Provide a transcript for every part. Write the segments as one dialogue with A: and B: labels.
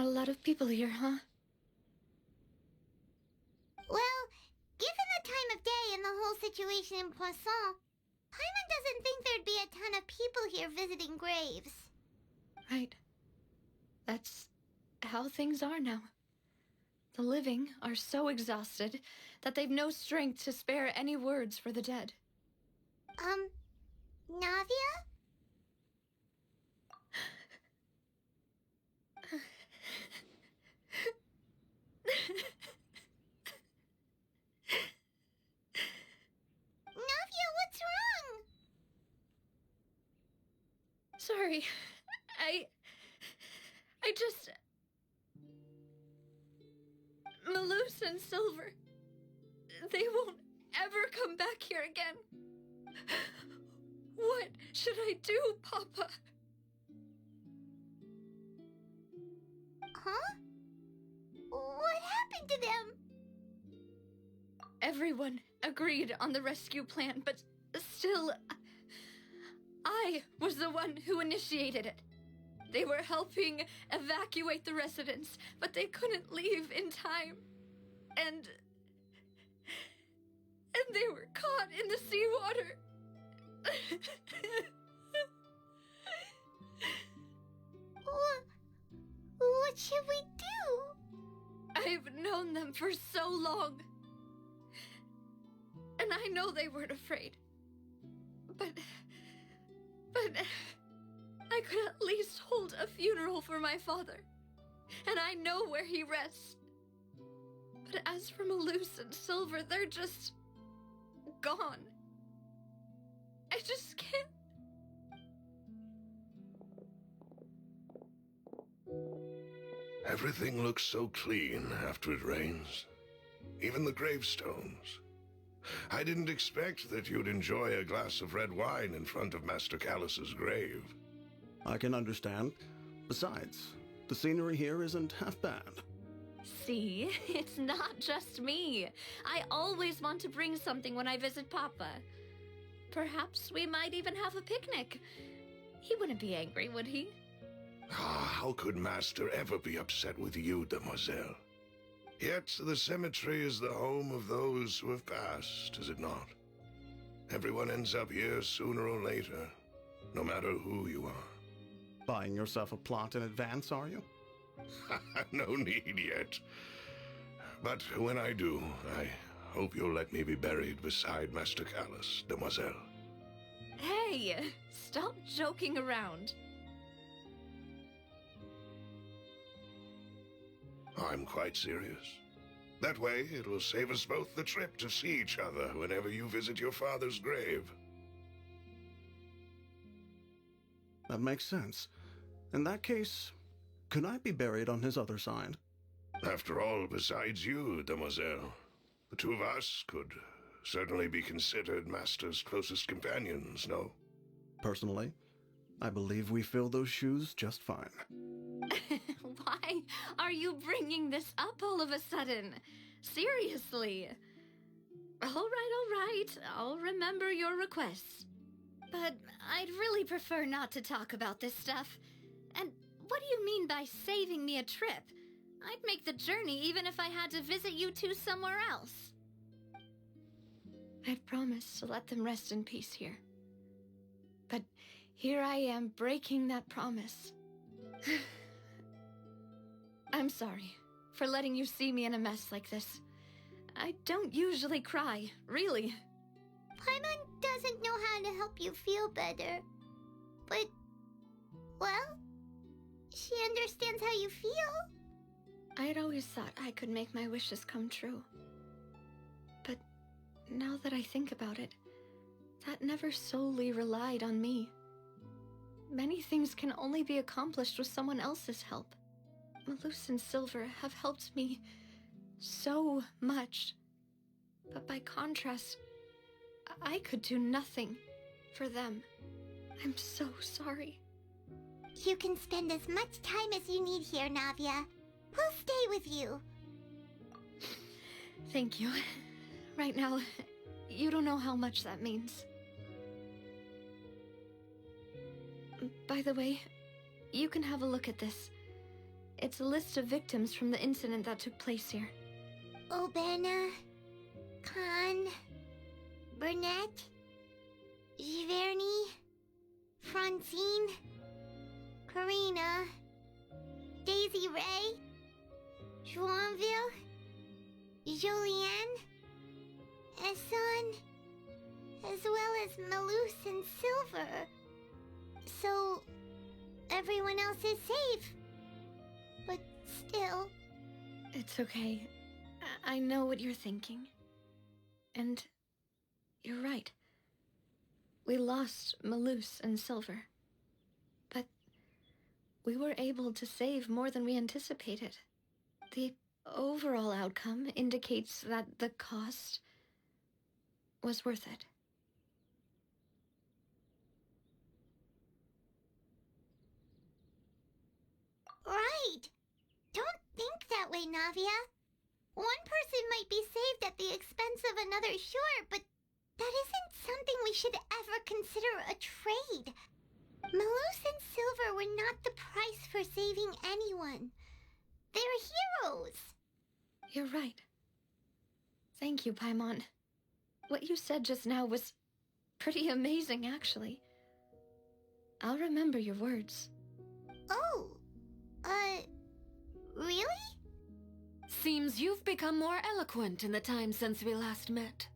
A: a lot of people here, huh?
B: Well, given the time of day and the whole situation in Poisson, Paimon doesn't think there'd be a ton of people here visiting graves.
A: Right. That's how things are now. The living are so exhausted that they've no strength to spare any words for the dead.
B: Navia? Navia, what's wrong?
A: Sorry. I just... Malus and Silver... They won't ever come back here again. What should I do, Papa?
B: Huh? What happened to them?
A: Everyone agreed on the rescue plan, but still... I was the one who initiated it. They were helping evacuate the residents, but they couldn't leave in time. And they were caught in the seawater.
B: What should we do?
A: I've known them for so long. And I know they weren't afraid. But I could at least hold a funeral for my father. And I know where he rests. But as for Malus and Silver, they're just... gone. I just can't...
C: Everything looks so clean after it rains. Even the gravestones. I didn't expect that you'd enjoy a glass of red wine in front of Master Callus's grave.
D: I can understand. Besides, the scenery here isn't half bad.
A: See, it's not just me. I always want to bring something when I visit Papa. Perhaps we might even have a picnic. He wouldn't be angry, would he?
C: How could Master ever be upset with you, demoiselle? Yet the cemetery is the home of those who have passed, is it not? Everyone ends up here sooner or later, no matter who you are.
D: Buying yourself a plot in advance, are you?
C: No need yet. But when I do, I hope you'll let me be buried beside Master Callus, demoiselle.
A: Hey, stop joking around.
C: I'm quite serious. That way, it will save us both the trip to see each other whenever you visit your father's grave.
D: That makes sense. In that case, could I be buried on his other side?
C: After all, besides you, demoiselle, the two of us could certainly be considered Master's closest companions, no?
D: Personally, I believe we fill those shoes just fine.
A: Why are you bringing this up all of a sudden? Seriously. All right. I'll remember your requests. But I'd really prefer not to talk about this stuff. And what do you mean by saving me a trip? I'd make the journey even if I had to visit you two somewhere else. I'd promised to let them rest in peace here. But here I am breaking that promise. I'm sorry for letting you see me in a mess like this. I don't usually cry, really.
B: Paimon doesn't know how to help you feel better. But, well, she understands how you feel.
A: I'd always thought I could make my wishes come true. But now that I think about it, that never solely relied on me. Many things can only be accomplished with someone else's help. Malus and Silver have helped me so much. But by contrast, I could do nothing for them. I'm so sorry.
B: You can spend as much time as you need here, Navia. We'll stay with you.
A: Thank you. Right now, you don't know how much that means. By the way, you can have a look at this. It's a list of victims from the incident that took place here.
B: Obena, Khan, Burnett, Giverny, Francine, Karina, Daisy Ray, Joinville, Jolienne, Esson, as well as Malus and Silver. So, everyone else is safe. But still...
A: It's okay. I know what you're thinking. And you're right. We lost Malus and Silver. But we were able to save more than we anticipated. The overall outcome indicates that the cost was worth it.
B: Right! Don't think that way, Navia. One person might be saved at the expense of another, sure, but that isn't something we should ever consider a trade. Malus and Silver were not the price for saving anyone. They're heroes.
A: You're right. Thank you, Paimon. What you said just now was pretty amazing, actually. I'll remember your words.
B: Oh, really?
E: Seems you've become more eloquent in the time since we last met.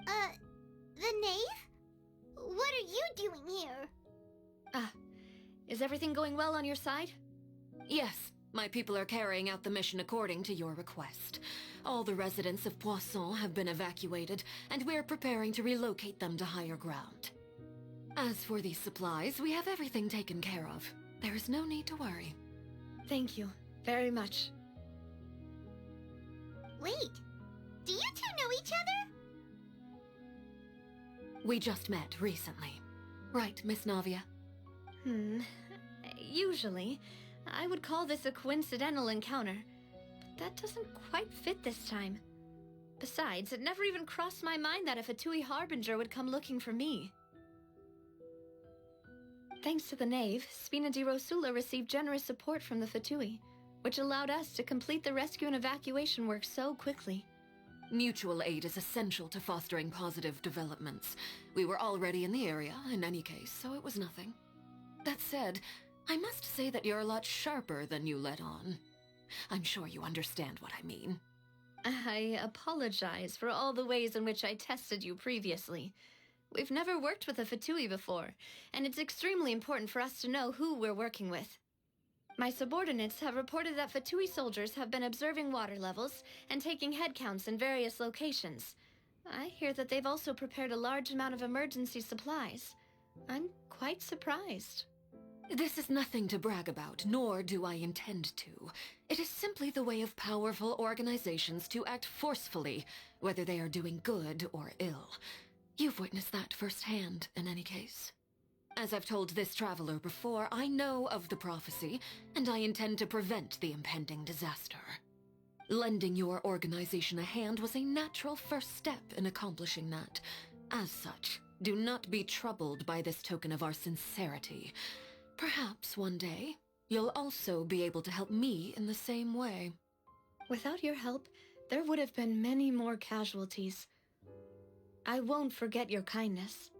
B: The knave? What are you doing here?
A: Is everything going well on your side?
E: Yes, my people are carrying out the mission according to your request. All the residents of Poisson have been evacuated, and we're preparing to relocate them to higher ground. As for these supplies, we have everything taken care of. There is no need to worry.
A: Thank you very much.
B: Wait, do you two know each other?
E: We just met recently. Right, Miss Navia?
A: Usually, I would call this a coincidental encounter, but that doesn't quite fit this time. Besides, it never even crossed my mind that a Fatui Harbinger would come looking for me. Thanks to the Knave, Spina di Rosula received generous support from the Fatui, which allowed us to complete the rescue and evacuation work so quickly.
E: Mutual aid is essential to fostering positive developments. We were already in the area, in any case, so it was nothing. That said, I must say that you're a lot sharper than you let on. I'm sure you understand what I mean.
A: I apologize for all the ways in which I tested you previously. We've never worked with a Fatui before, and it's extremely important for us to know who we're working with. My subordinates have reported that Fatui soldiers have been observing water levels and taking head counts in various locations. I hear that they've also prepared a large amount of emergency supplies. I'm quite surprised.
E: This is nothing to brag about, nor do I intend to. It is simply the way of powerful organizations to act forcefully, whether they are doing good or ill. You've witnessed that firsthand, in any case. As I've told this traveler before, I know of the prophecy, and I intend to prevent the impending disaster. Lending your organization a hand was a natural first step in accomplishing that. As such, do not be troubled by this token of our sincerity. Perhaps one day, you'll also be able to help me in the same way.
A: Without your help, there would have been many more casualties. I won't forget your kindness.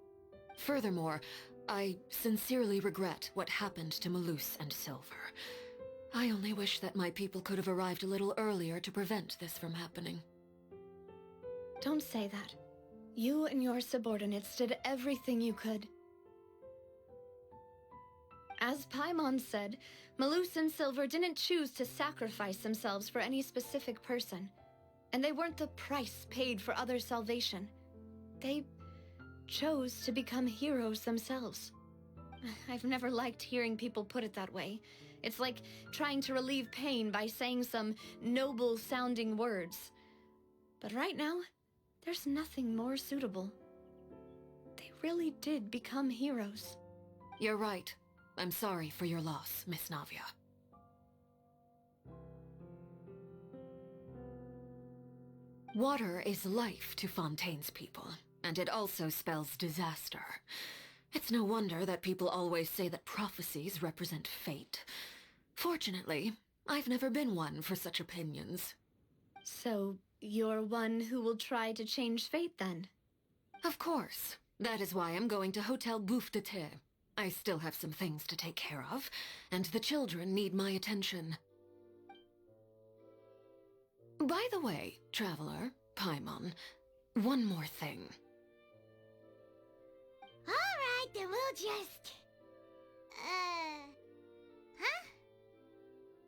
E: Furthermore, I sincerely regret what happened to Malus and Silver. I only wish that my people could have arrived a little earlier to prevent this from happening.
A: Don't say that. You and your subordinates did everything you could. As Paimon said, Malus and Silver didn't choose to sacrifice themselves for any specific person, and they weren't the price paid for other salvation. They chose to become heroes themselves. I've never liked hearing people put it that way. It's like trying to relieve pain by saying some noble-sounding words. But right now, there's nothing more suitable. They really did become heroes.
E: You're right. I'm sorry for your loss, Miss Navia. Water is life to Fontaine's people, and it also spells disaster. It's no wonder that people always say that prophecies represent fate. Fortunately, I've never been one for such opinions.
A: So, you're one who will try to change fate then?
E: Of course. That is why I'm going to Hotel Bouffe de Thé. I still have some things to take care of, and the children need my attention. By the way, Traveler, Paimon, one more thing.
B: Alright, then we'll just... Huh?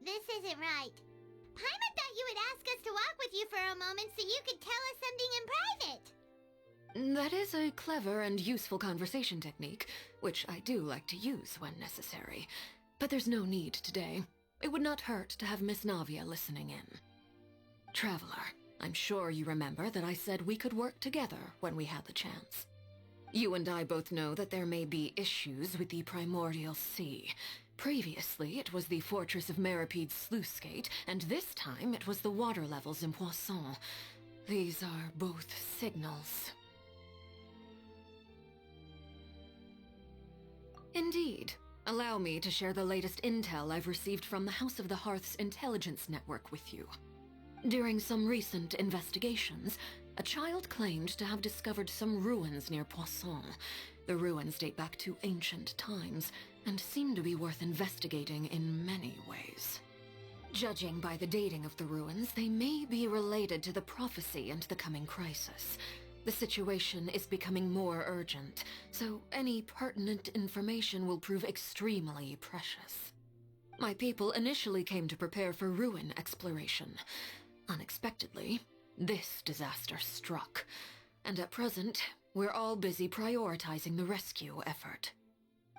B: This isn't right. Paimon thought you would ask us to walk with you for a moment so you could tell us something in private.
E: That is a clever and useful conversation technique, which I do like to use when necessary. But there's no need today. It would not hurt to have Miss Navia listening in. Traveler, I'm sure you remember that I said we could work together when we had the chance. You and I both know that there may be issues with the Primordial Sea. Previously, it was the Fortress of Meripede's sluice gate, and this time it was the water levels in Poisson. These are both signals. Indeed. Allow me to share the latest intel I've received from the House of the Hearth's intelligence network with you. During some recent investigations, a child claimed to have discovered some ruins near Poisson. The ruins date back to ancient times, and seem to be worth investigating in many ways. Judging by the dating of the ruins, they may be related to the prophecy and the coming crisis. The situation is becoming more urgent, so any pertinent information will prove extremely precious. My people initially came to prepare for ruin exploration. Unexpectedly, this disaster struck, and at present, we're all busy prioritizing the rescue effort.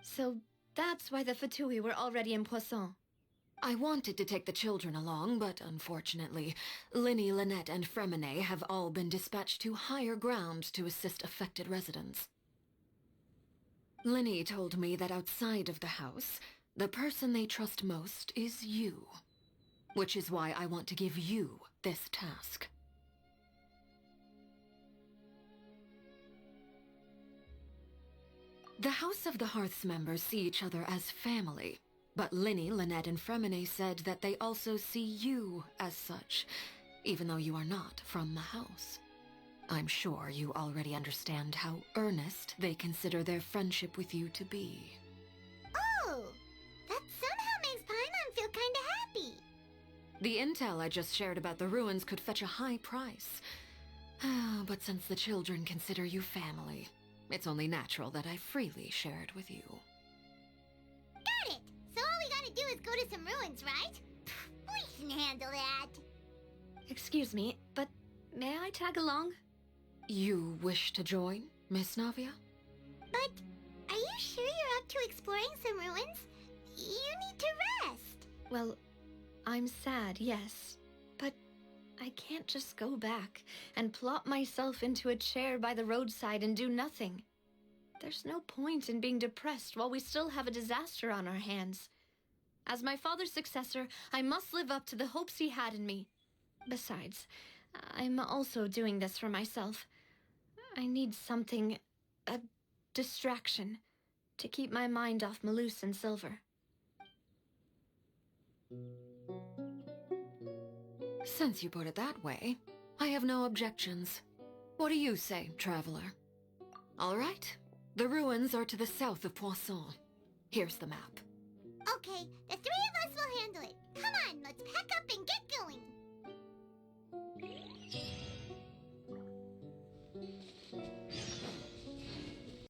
A: So that's why the Fatui were already in Poisson.
E: I wanted to take the children along, but unfortunately, Linny, Lynette, and Fremine have all been dispatched to higher ground to assist affected residents. Linny told me that outside of the house, the person they trust most is you. Which is why I want to give you this task. The House of the Hearth's members see each other as family, but Linny, Lynette, and Fremine said that they also see you as such, even though you are not from the house. I'm sure you already understand how earnest they consider their friendship with you to be.
B: Oh, that somehow makes Paimon feel kinda happy.
E: The intel I just shared about the ruins could fetch a high price. But since the children consider you family, it's only natural that I freely share it with you.
B: Got it! So all we gotta do is go to some ruins, right? We can handle that.
A: Excuse me, but may I tag along?
E: You wish to join, Miss Navia?
B: But are you sure you're up to exploring some ruins? You need to rest.
A: Well, I'm sad, yes. But I can't just go back and plop myself into a chair by the roadside and do nothing. There's no point in being depressed while we still have a disaster on our hands. As my father's successor, I must live up to the hopes he had in me. Besides, I'm also doing this for myself. I need something, a distraction, to keep my mind off Malus and Silver.
E: Since you put it that way, I have no objections. What do you say, Traveler? All right. The ruins are to the south of Poisson. Here's the map.
B: Okay, the three of us will handle it. Come on, let's pack up and get going.